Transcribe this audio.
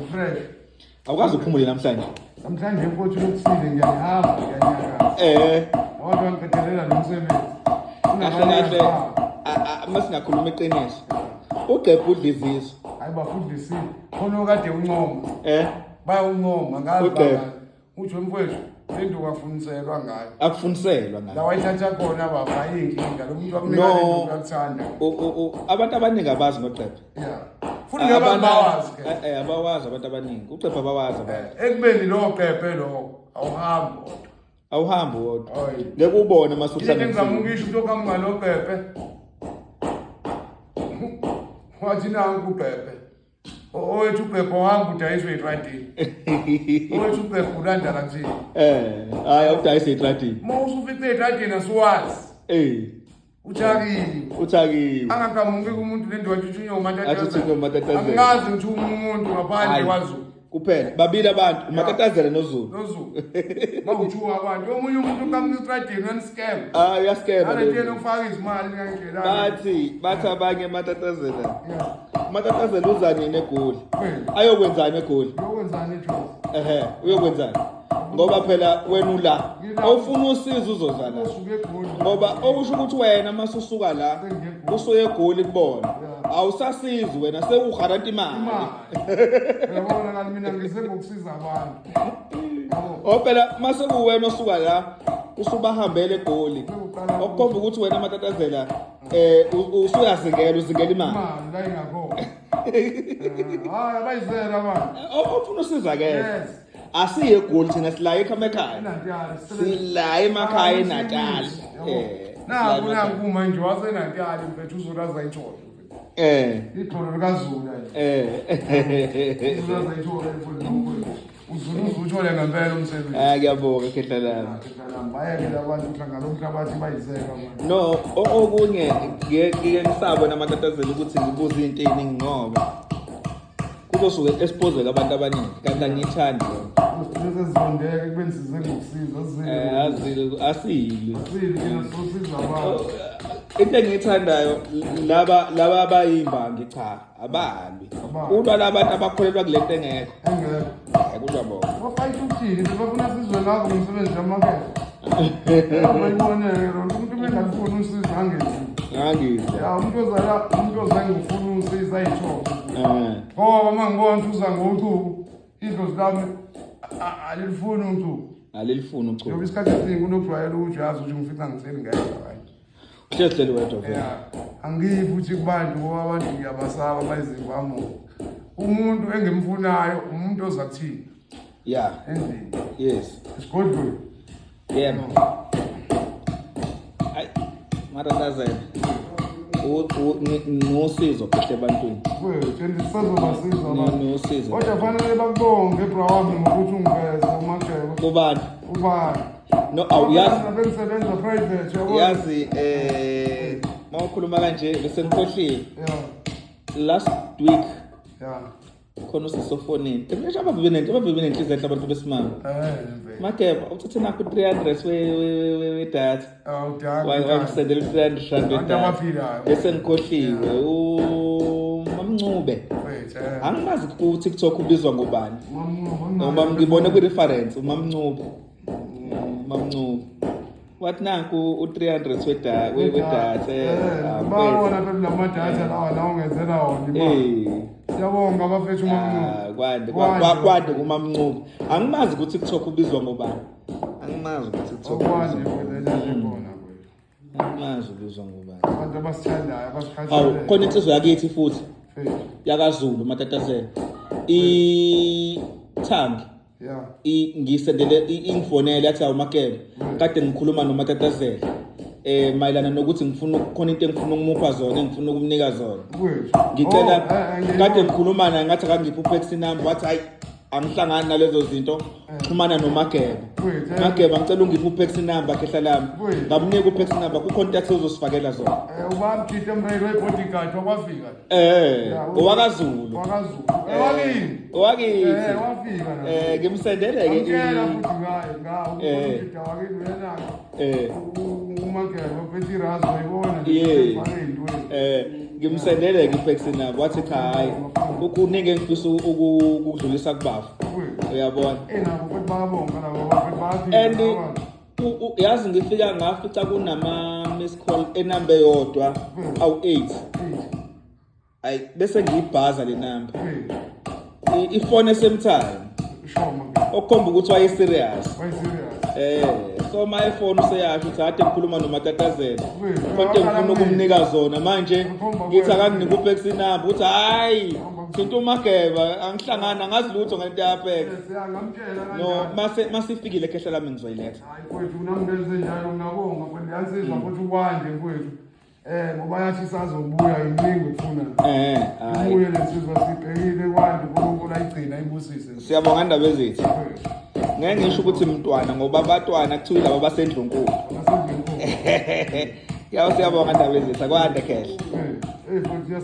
fresh. Awukazi uphumule namhlanje. Namhlanje mfowethu lokusile ngiyahamba ngiyanyaka. Kodwa ngiphethelela nomsebenzi. Kahle masingakhuluma eqiniso. Ugebhe udliziso. Hayi bafundisile. Khona kade uncoma. Bayancoma ngazi uthi mfowethu lento kafundiselwa ngayo. Akufundiselwa ngayo. La wayithatha khona baba ayinkinga lo muntu akunika lento uyakuthanda. Abantu abaningi abazi noGebhe. Yeah. Futhi ngabantu bawazi ke. Abawazi abantu abaningi. UGebhe abawazi abantu. Ekubeni lo Gebhe lo awuhambi. Awuhambi wodwa. Ngeke ubone masuhlala. Ngizamukisha into kamngalo Gebhe. Wathi nangu Gebhe. Owethu Gebhe wahamba udayiswe etradini. Owethu Gebhe ulanda kanjani? Hayi awudayise etradini. Mawusufice etradini asiwazi. Uthakiwe. Angakamuki kumuntu lento wathi unyoma matatazela. Angazi ngithi umuntu ngaphandle kwaZulu. Kuphela babili abantu umatatazela noZulu. Bawuchuwa abantu omunye umuntu kamnistradini one scam. Uyaskema. Alethena ukufaka izimali kanjena. Bathi abanye matatazela. Matatazela uzani negoli. Ayokwenzani egoli? Uyokwenzani eJozi? Uyokwenzani? Ngoba phela wena ula awufuna usizo uzozala. Ngoba okusho ukuthi wena masusuka la usuye egoli kubona. Awusasizi wena sewugaranta imali. Yabona kanti mina ngisengokusiza abantu. Phela mase kuwena osuka la usubahambele egoli. Okukhomba ukuthi wena matatazela usuyazingela uzingela imali. Imali la ingakho. Hayi abayizela manje. Ofuna usizakele. Asiye egoli thina sila ekhaya. Sila emakhaya eNatal. Nangu manje waseNatal mfethu uzolaza ithola. Itholo likaZulu uzolaza ithola mfethu. Uzulu uthole ngempela umsebenzi. Ngiyabonga khehlalami. Bayeke labantu uhlangana umhlabathi bayizeka manje. No, okunye ngeke ngisabona amatatazela ukuthi ngibuza into eziningi ngoba kuzosuke expose abantu abaningi kanti angithandi sizondeke kube size ngokusiza asili kina sosiza abantu. Into engiyithandayo laba abayimbangi cha abahambi ulwa labantu abakholelwa kulento engekho kudwa bona bafight ukuthini bafuna sizwe ngakho ngomsebenzi wamakhetho abayiboneke lo umuntu bengafuni usizo angezi umuntu ozangifuna usizo ayithola ngoba mangibona ukuthi uza ngoThuku idlozi lami alifuni uThuku alifuni uChuku ngoba isikhathi esiningi kunokujwayela ukuthi yazi ukuthi ngifika ngitheli ngeke Hleli wedwa vele. Angiyi futhi kubantu ngoba abantu ngiyabasaba bayizivamo. Umuntu engimfunayo umuntu ozakuthini. Yeah. Endini. Yes. Isigodlweni. Yebo. Ay, matatazela. Nosizo phethe ebantwini. Wena sizobasiza abantu. Nosizo. Kodwa fanele bakubonge bro wami ngokuthi ungiveze uMakhebo. Ubani? No, bengisebenza private yabo. Yazi mawukhuluma kanje bese ngikhohliwe. Last week. Khona usisofonini. Emnye ababenenhliziyo enhle abantu besimama. Makhebo uthathe nakho 300 we data. Wangisendela 300 rand data. Bese ngikhohliwe uMamncube. Angimazi ku TikTok ubizwa ngobani. Noma ngibone ku reference uMamncube. Mamncube. Wathi nanku u300 we data. Bawona phela lamadata lawa la ungenzela wona. Siyabonga abafethu uMamncube. Kwande kuMamncube. Angimazi ku TikTok ubizwa ngobani. Angimazi ku TikTok. Okwande phela khona. Angimazi ubizwa ngobani. Abantu abasithandayo abasikhashela. Awu khona insizwa yakithi futhi. YakaZulu matatazela. Thangi. Ngisendele ingifonele yathi awuMakhebo kade ngikhuluma noMatatazela mayelana nokuthi ngifuna khona into engifuna ukumupha zona engifuna ukumnika zona ngicela kade ngikhuluma naye ngathi akangiphe uPex number wathi hayi angihlangani nalezo zinto xhumana noMakhebo ngicela ungiphe uPex number khehlalami ngamnika uPex number ku contact uzosifakela zona ubamkhithe emrayini webodyguard wakwafika owakaZulu wakithi wafika ngimsendele ke ngiyela futhi ngayo ngawo uMakhebo wakini wena uMageba uphethe irazi wayibona ngimsendele ngifeksi nabo wathi cha hayi ukuningi engifisa ukudlulisa kubafu uyabona nabo futhi bayabonga nabo bathi and yazi ngafica kunama miss call enamba eyodwa awu8 ay bese ngiyibhaza le number ifone esemtime okhomba ukuthi waye serious so my phone useyasho ukuthi ade ngikhuluma noMatatazela konke ngifuna ukumnika zona manje ngithi akanginike uPex number ukuthi hayi thinta uMageba angihlangana ngazi lutho ngento yaPex no masifikile khehla lami ngizoyiletha hayi mfowethu unamntu njalo ngiyabonga mfowethu yansizwa futhi ukwande mfowethu ngoba yathi sazobuya iningi ufuna ubuye lesizwe sibhekile kwande uNkulunkulu ayigcina ibusise siyabonga indaba ezithi ngeke ngisho ukuthi mntwana ngoba abatwana kuthiwa laba basendlunkulu yawo siyabonga indaba ezithi akwande khehla futhi